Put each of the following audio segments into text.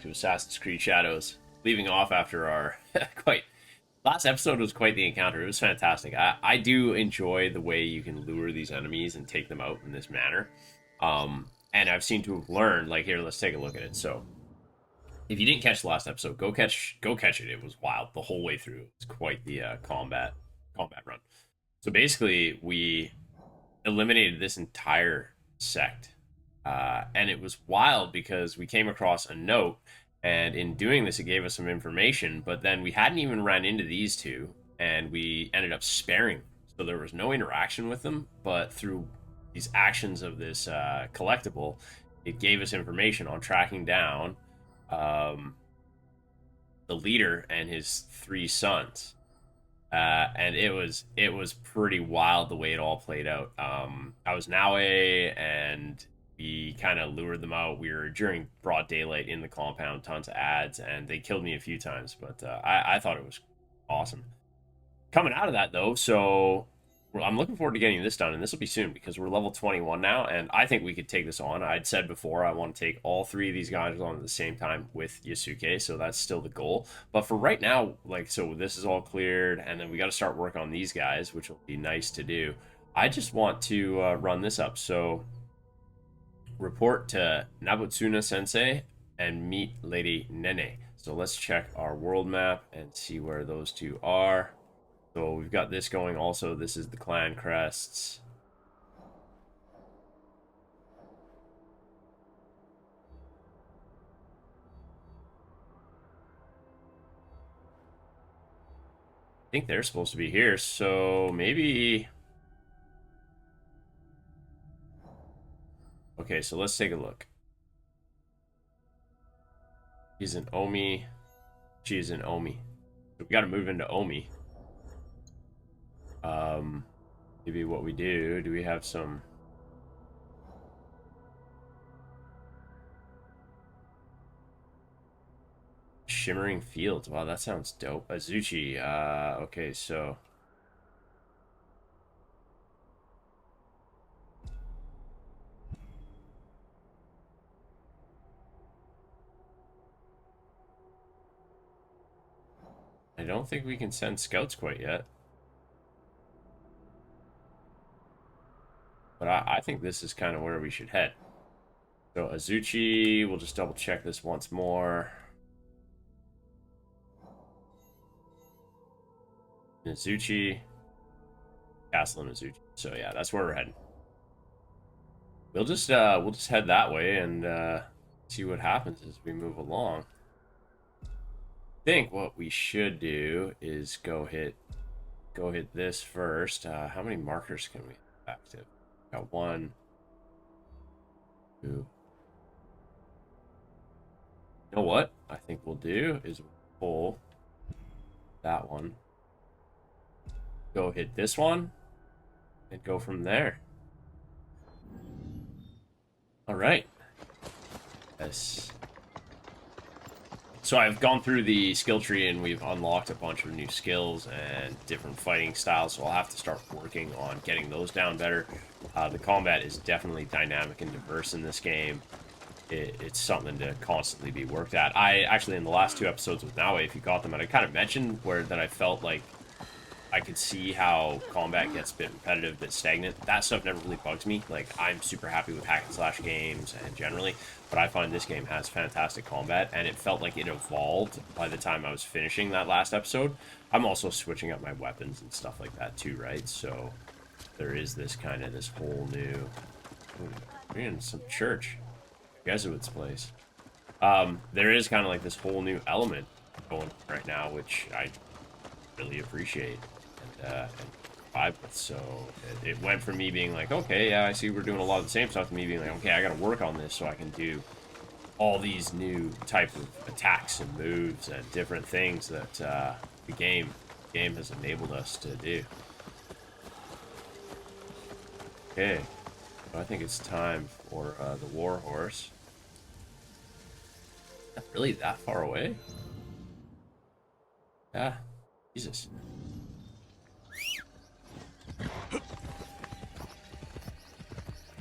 to Assassin's Creed Shadows. Leaving off after our quite last episode was quite the encounter. It was fantastic. I do enjoy the way you can lure these enemies and take them out in this manner. And I've seemed to have learned. Like here, let's take a look at it. So if you didn't catch the last episode, go catch it. It was wild the whole way through. It's quite the combat run. So basically, we eliminated this entire sect. And it was wild because we came across a note, and in doing this, it gave us some information, but then we hadn't even ran into these two, and we ended up sparing them. So there was no interaction with them, but through these actions of this collectible, it gave us information on tracking down the leader and his three sons. And it was pretty wild the way it all played out. I was Naue, and we kind of lured them out. We were during broad daylight in the compound, tons of ads, and they killed me a few times, but I thought it was awesome. Coming out of that, though, so I'm looking forward to getting this done, and this will be soon because we're level 21 now, and I think we could take this on. I'd said before I want to take all three of these guys on at the same time with Yasuke, so that's still the goal. But for right now, like, so this is all cleared, and then we got to start work on these guys, which will be nice to do. I just want to run this up, so report to Nabutsuna Sensei and meet Lady Nene. So let's check our world map and see where those two are. So we've got this going also. This is the clan crests. I think they're supposed to be here, so maybe... Okay, so let's take a look. He's an Omi. She's an Omi. So we got to move into Omi. Maybe what we do we have some... Shimmering Fields. Wow, that sounds dope. Azuchi. Okay, so... I don't think we can send scouts quite yet. But I think this is kind of where we should head. So Azuchi, we'll just double check this once more. Azuchi. Castle and Azuchi. So yeah, that's where we're heading. We'll just head that way and see what happens as we move along. I think what we should do is go hit this first. How many markers can we have active? Got 1, 2. You know what I think we'll do is pull that one, go hit this one, and go from there. All right. Yes. So I've gone through the skill tree and we've unlocked a bunch of new skills and different fighting styles, so I'll have to start working on getting those down better. The combat is definitely dynamic and diverse in this game. It's something to constantly be worked at. I actually, in the last 2 episodes with Naue, if you got them, and I kind of mentioned that I felt like I could see how combat gets a bit repetitive, a bit stagnant. That stuff never really bugs me. Like, I'm super happy with hack and slash games and generally, but I find this game has fantastic combat, and it felt like it evolved by the time I was finishing that last episode. I'm also switching up my weapons and stuff like that too, right? So there is this whole new... we're in some church. Jesuits place. There is kind of like this whole new element going right now, which I really appreciate and vibe with. So it went from me being like, okay, yeah, I see we're doing a lot of the same stuff, to me being like, okay, I gotta work on this so I can do all these new type of attacks and moves and different things that the game has enabled us to do. Okay, so I think it's time for the war horse. Not really that far away? Yeah, Jesus.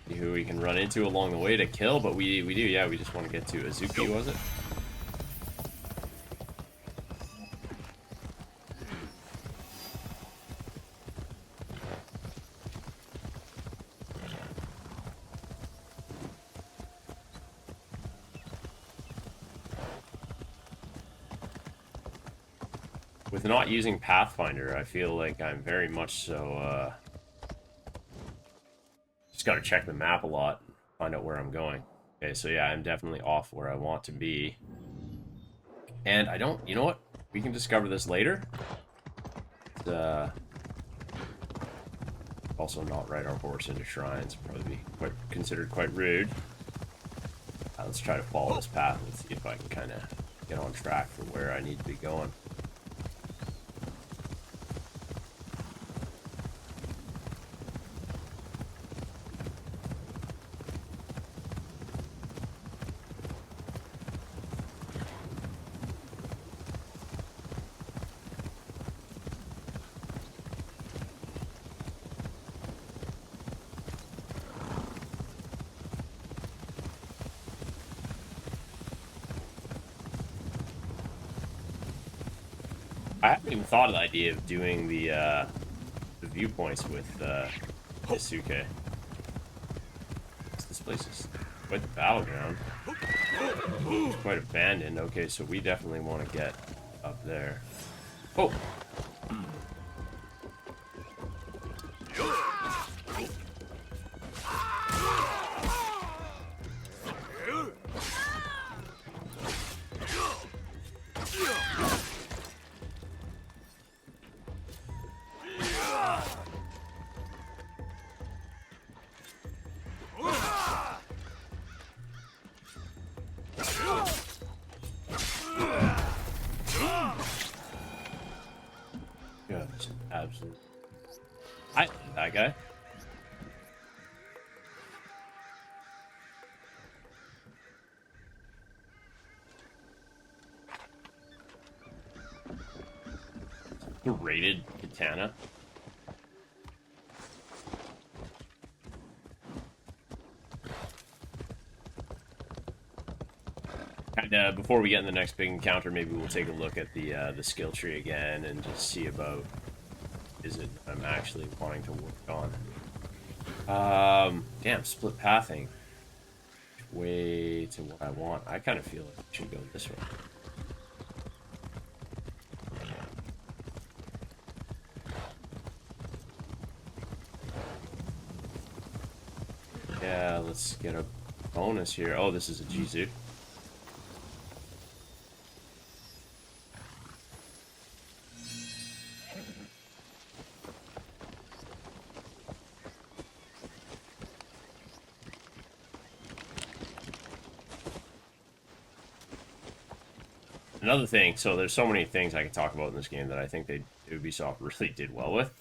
See who we can run into along the way to kill, but we do, yeah, we just want to get to Azuki, was it? With not using Pathfinder, I feel like I'm very much so, just gotta check the map a lot, find out where I'm going. Okay, so yeah, I'm definitely off where I want to be. And I don't, you know what? We can discover this later. Also not ride our horse into shrines, probably be considered quite rude. Let's try to follow this path and see if I can kind of get on track for where I need to be going. I haven't even thought of the idea of doing the viewpoints with Isuke. This place is quite the battleground. It's quite abandoned. Okay, so we definitely want to get up there. Oh! Absolutely. That guy. The rated katana. And before we get in the next big encounter, maybe we'll take a look at the skill tree again and just see about is it I'm actually wanting to work on. Damn, split pathing. Way to what I want. I kind of feel like we should go this way. Yeah, let's get a bonus here. Oh, this is a Jizu. Another thing, so there's so many things I can talk about in this game that I think Ubisoft really did well with.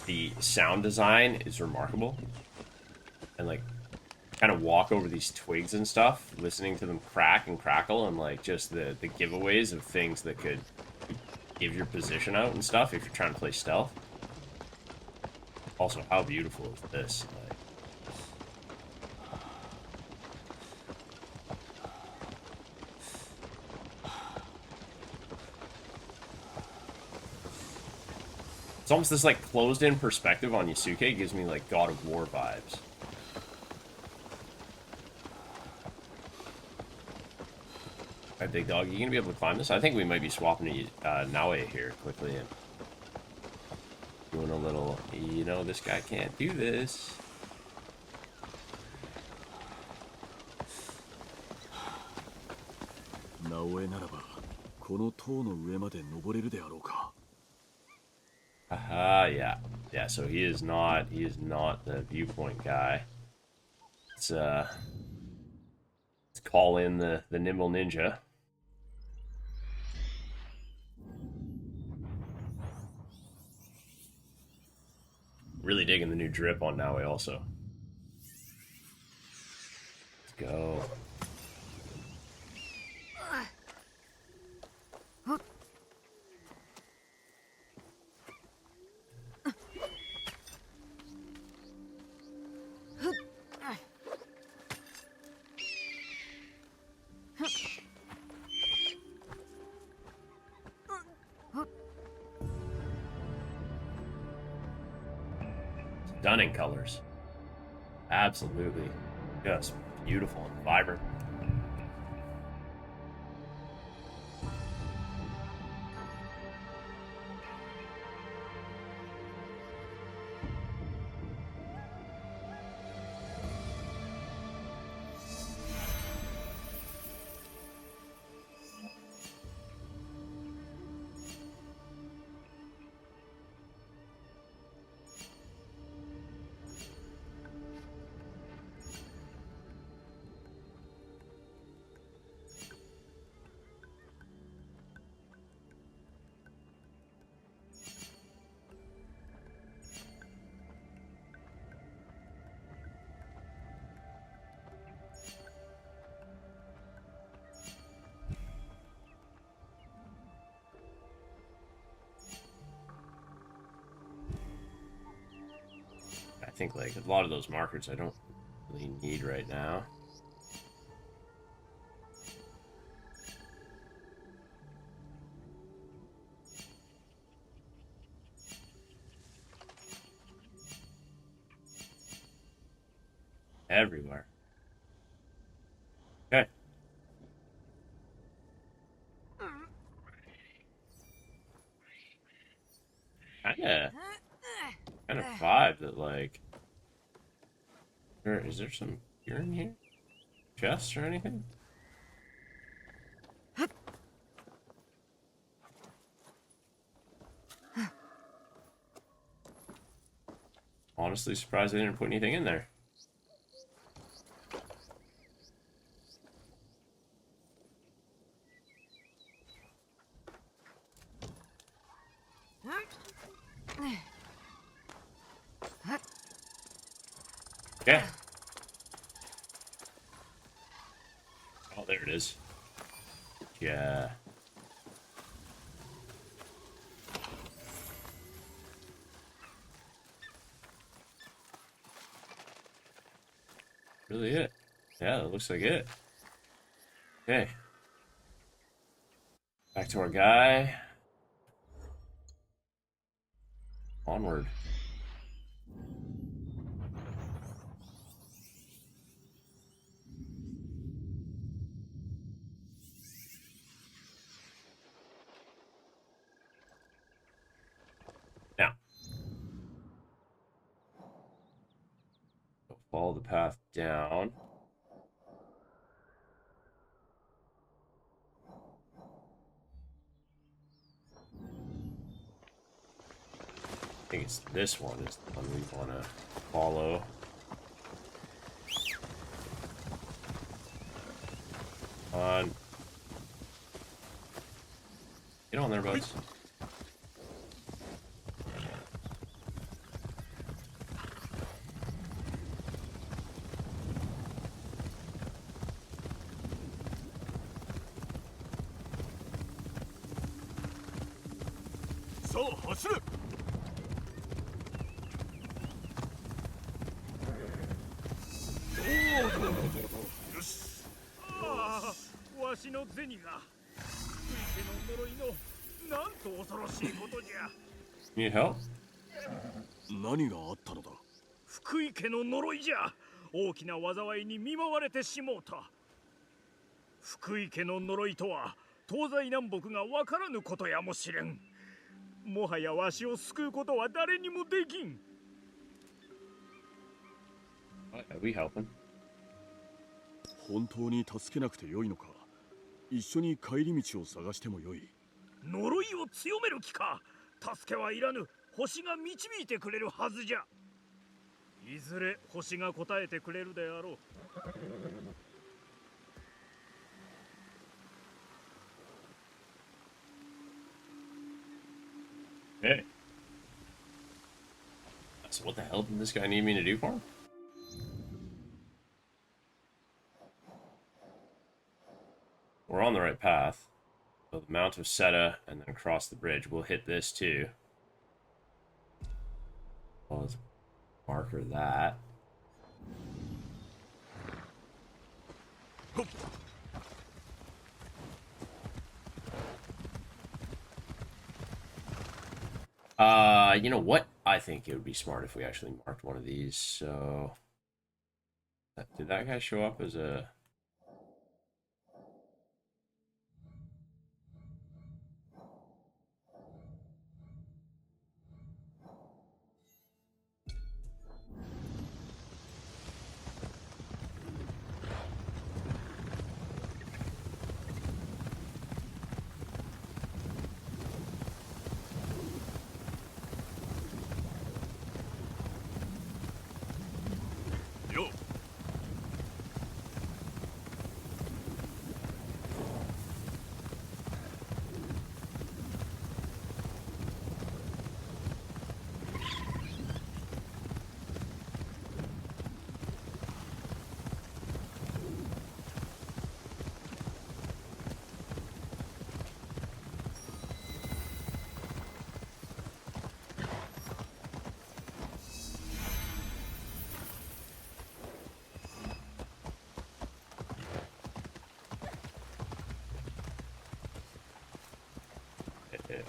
The sound design is remarkable. And like, kind of walk over these twigs and stuff, listening to them crack and crackle, and like just the giveaways of things that could give your position out and stuff if you're trying to play stealth. Also, how beautiful is this? Like, it's almost this like closed-in perspective on Yusuke gives me like God of War vibes. Alright, big dog, you gonna be able to climb this? I think we might be swapping to Naue here quickly and doing a little, you know, this guy can't do this. Aha, yeah. Yeah, so he is not the viewpoint guy. Let's call in the nimble ninja. Really digging the new drip on Naue also. Let's go. Stunning colors. Absolutely. Just beautiful and vibrant. think like a lot of those markers I don't really need right now. Everywhere. Okay. Kind of vibe that like. Is there some gear in here? Chests or anything? Honestly, surprised they didn't put anything in there. Okay. Oh, there it is. Yeah. Really it? Yeah, that looks like it. Okay. Back to our guy. Onward. Now. Follow the path down. I think it's this one is the one we want to follow. On. Get on there, buds. So, 走る。よし。ああ、わしの銭が。福井家の呪いのなんと恐ろしいことじゃ。Need help? 何があったのだ。福井家の呪いじゃ。大きな災いに見舞われてしもうた。福井家の呪いとは東西南北が分からぬことやもしれん。もはやわしを救うことは誰にもできん。Are we helping? 本当に助けなくてよいのか。一緒に帰り道を探してもよい。呪いを強める気か。助けはいらぬ。星が導いてくれるはずじゃ。いずれ星が答えてくれるであろう。Hey. So what the hell did this guy need me to do for him? We're on the right path. So the Mount of Seta and then cross the bridge. We'll hit this too. Well, let's marker that. You know what? I think it would be smart if we actually marked one of these. So, did that guy show up as a?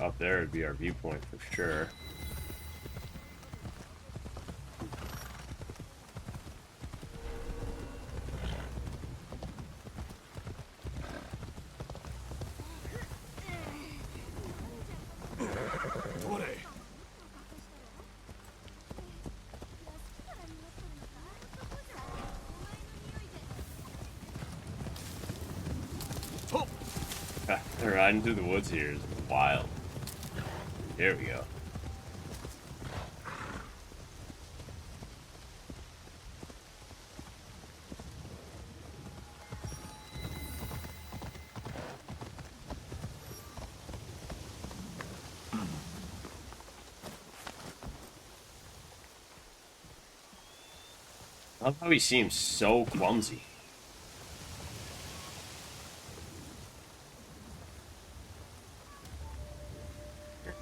up there would be our viewpoint for sure. Riding through the woods here is wild. There we go. I love how he seems so clumsy.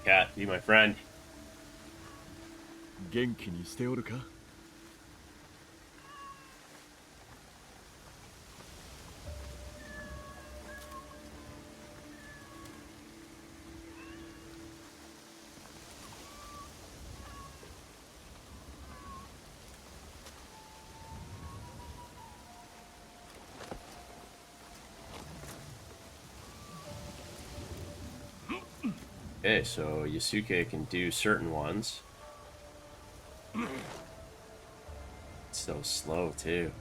Cat, be my friend. 元気にしておるか? Okay, so Yasuke can do certain ones. It's so slow, too.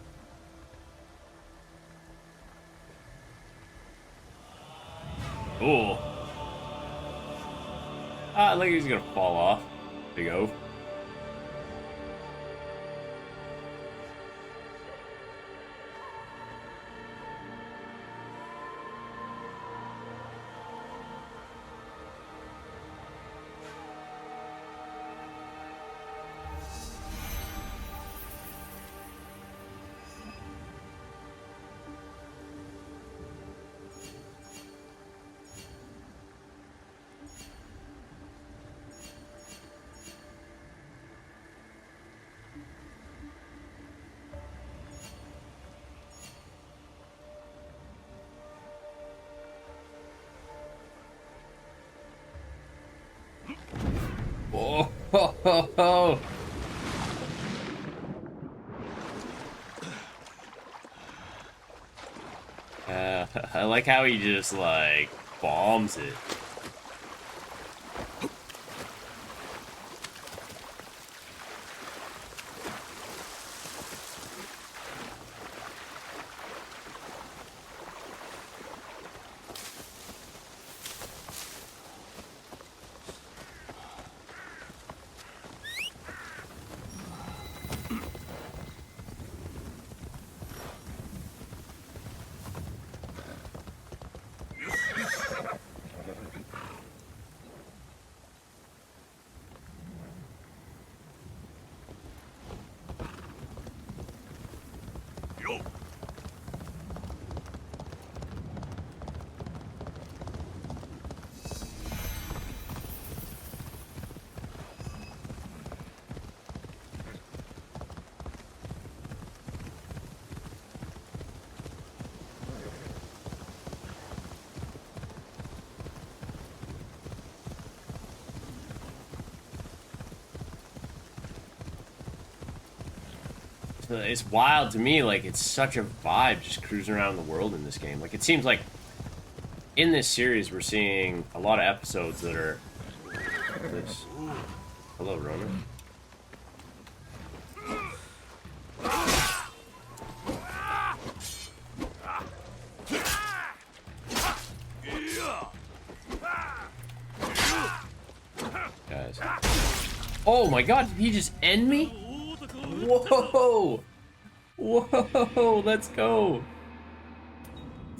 Ooh. Ah, like he's gonna fall off. Big O. Whoa, ho, ho, ho. I like how he just, like, bombs it. It's wild to me, like, it's such a vibe just cruising around the world in this game. Like, it seems like in this series we're seeing a lot of episodes that are this. Hello, Ronin. Guys. Oh my god, did he just end me? Whoa! Whoa! Let's go!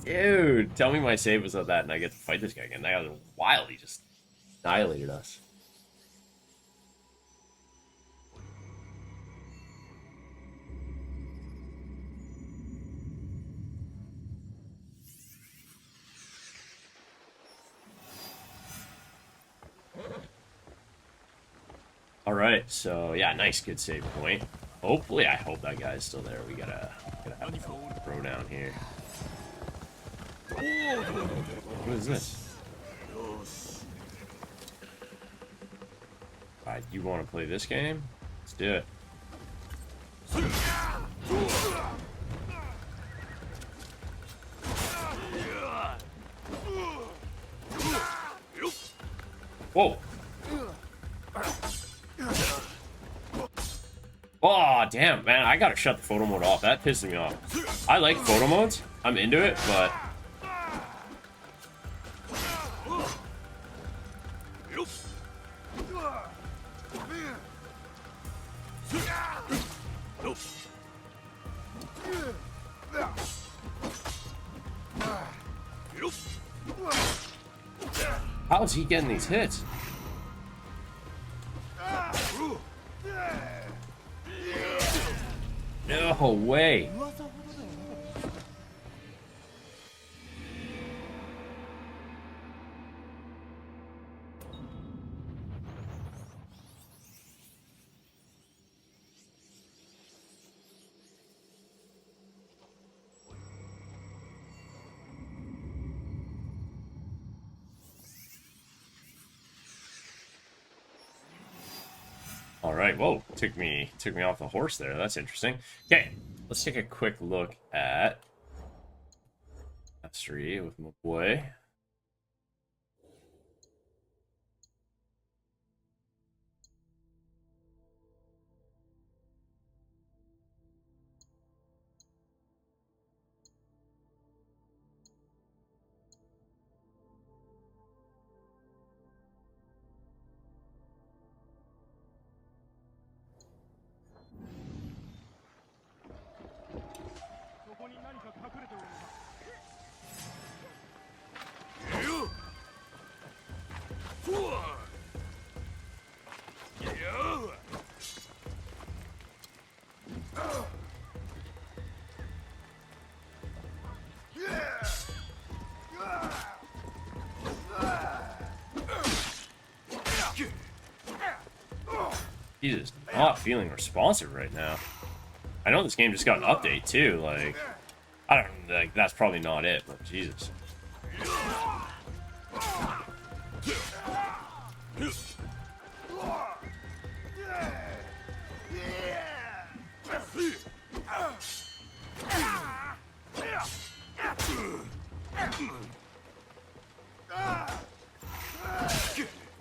Dude, tell me my save was at that and I get to fight this guy again. That guy was wild. He just annihilated us. Alright, so yeah, nice, good save point. Hopefully, I hope that guy's still there. We gotta have a throw down here. What is this? Alright, you want to play this game? Let's do it. Whoa! Oh, damn, man, I gotta shut the photo mode off. That pissed me off. I like photo modes. I'm into it, but... How is he getting these hits? No way. All right, whoa, took me off the horse there. That's interesting. Okay, let's take a quick look at mastery with my boy. He's just not feeling responsive right now. I know this game just got an update too. Like, I don't like that's probably not it, but Jesus.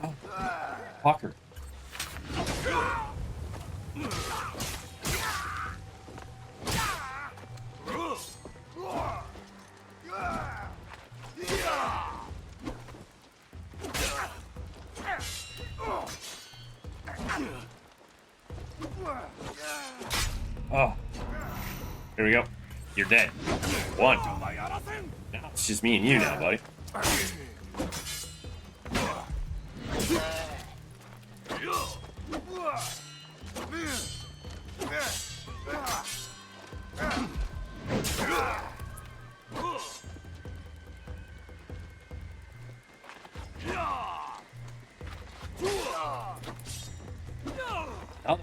Oh, fucker. Oh, here we go. You're dead. One. Now it's just me and you now, buddy. Oh.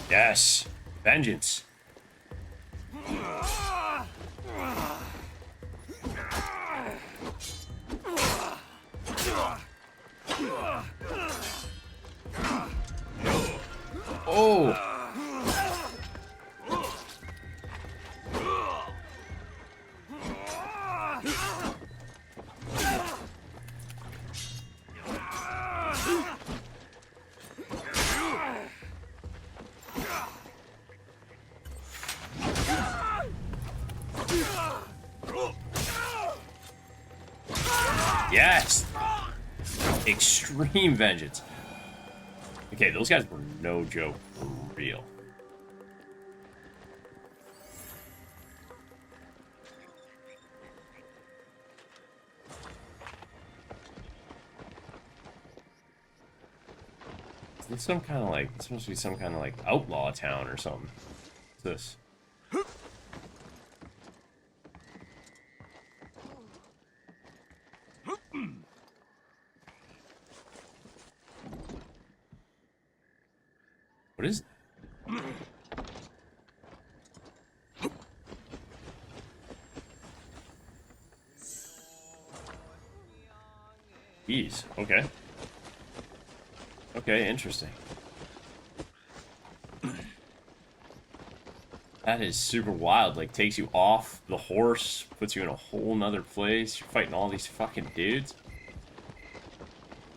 Yes, vengeance. Oh. Yes! Extreme vengeance. Okay, those guys were no joke for real. Is this some kind of like, it's supposed to be some kind of like outlaw town or something? What's this? What is that? Jeez, okay. Okay, interesting. That is super wild. Like, takes you off the horse, puts you in a whole nother place. You're fighting all these fucking dudes.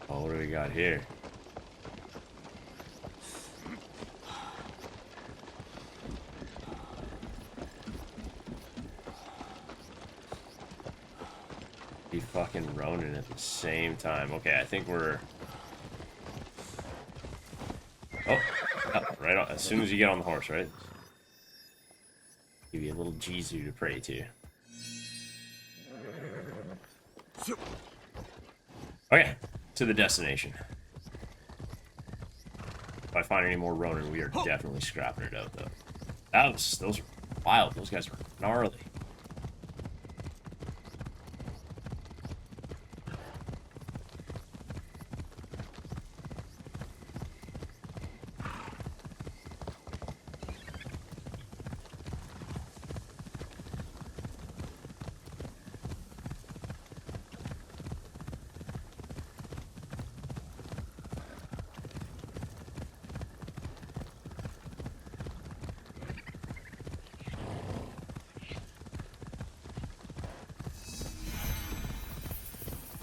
Oh, what do we got here? Be fucking Ronin at the same time. Okay, I think we're... Oh, right on. As soon as you get on the horse, right? Give you a little Jizu to pray to. Okay, to the destination. If I find any more Ronin, we are definitely scrapping it out, though. Those are wild. Those guys are gnarly.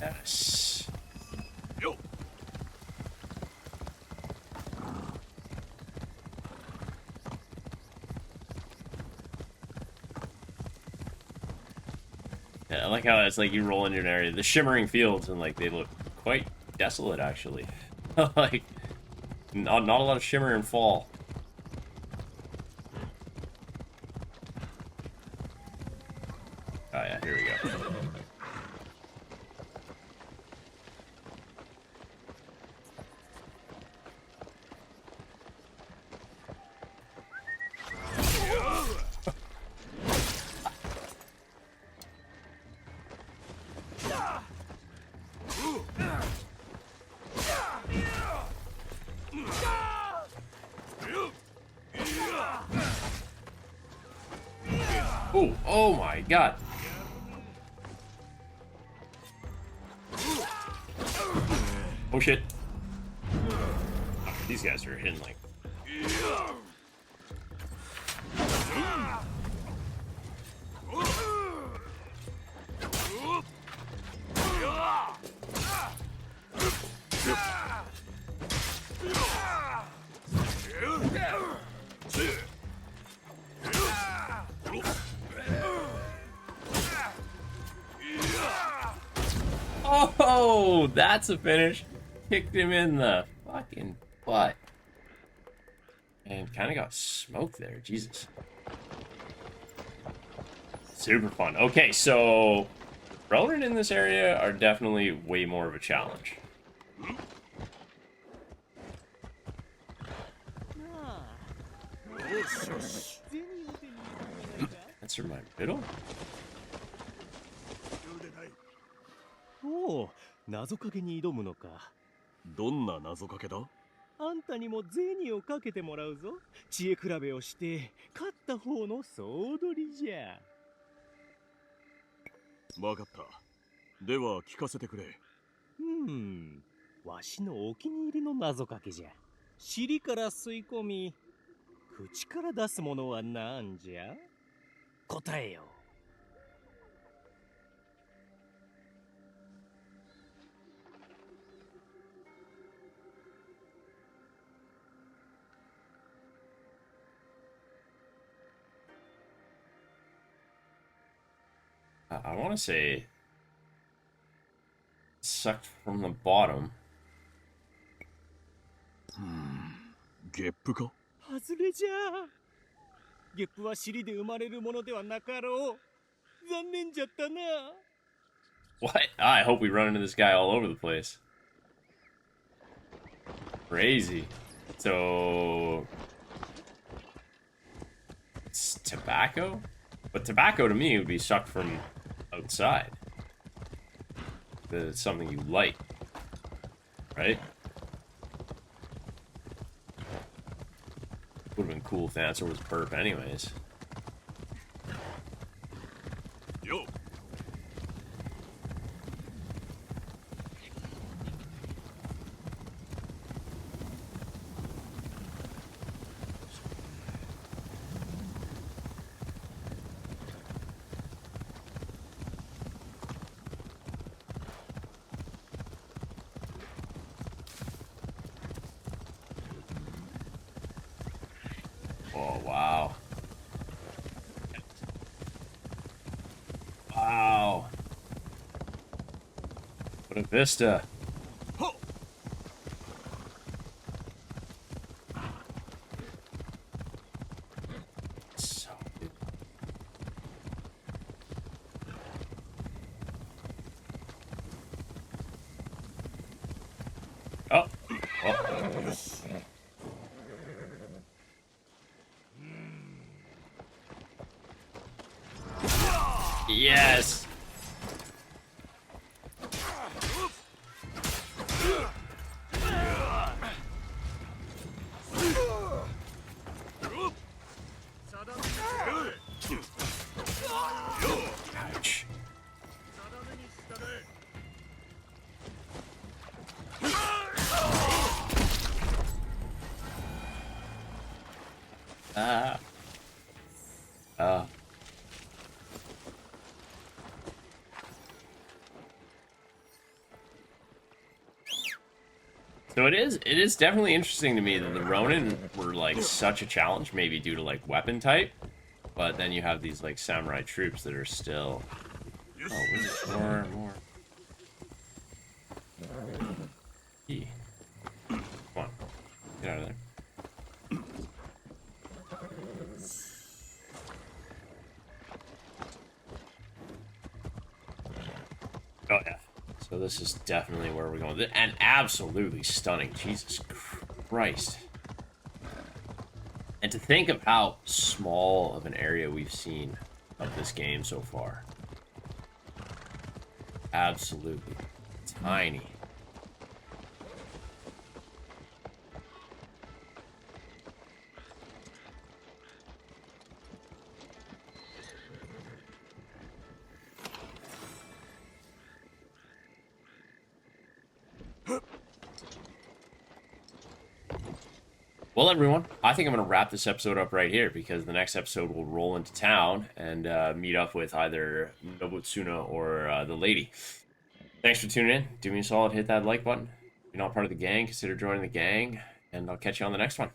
Yes. Yo. Yeah, I like how it's like you roll into an area, the shimmering fields, and like they look quite desolate actually. Like not a lot of shimmer and fall. Oh yeah, here we go. Oh, oh my god. Oh shit. These guys are hitting like... Oh, that's a finish. Kicked him in the fucking butt. And kind of got smoked there. Jesus. Super fun. Okay, so Ronin in this area are definitely way more of a challenge. Answer my riddle? おお、謎かけに挑むのか。どんな謎かけだ？あんたにも銭をかけてもらうぞ。知恵比べをして勝った方の総取りじゃ。わかった。では聞かせてくれ。わしのお気に入りの謎かけじゃ。尻から吸い込み、口から出すものはなんじゃ？答えよ。I want to say sucked from the bottom. ゲップか？外れじゃ。ゲップは尻で生まれるものではなかろう。残念じゃったな。What? I hope we run into this guy all over the place. Crazy. So... it's tobacco? But tobacco to me would be sucked from outside. It's something you light. Right? Would have been cool if the answer was burp anyways. Yo. Oh, wow. Wow. What a vista. So good. Oh. Well. Yes. Ouch. Ah. Ah. So it is definitely interesting to me that the Ronin were like such a challenge, maybe due to like weapon type, but then you have these like samurai troops that are still. Oh, wait, more. E. Come on, get out of there. Oh yeah. So this is definitely where we're going. And absolutely stunning. Jesus Christ. And to think of how small of an area we've seen of this game so far. Absolutely tiny. Well, everyone, I think I'm going to wrap this episode up right here because the next episode will roll into town and meet up with either Nobutsuna or the lady. Thanks for tuning in. Do me a solid, hit that like button. If you're not part of the gang, consider joining the gang, and I'll catch you on the next one.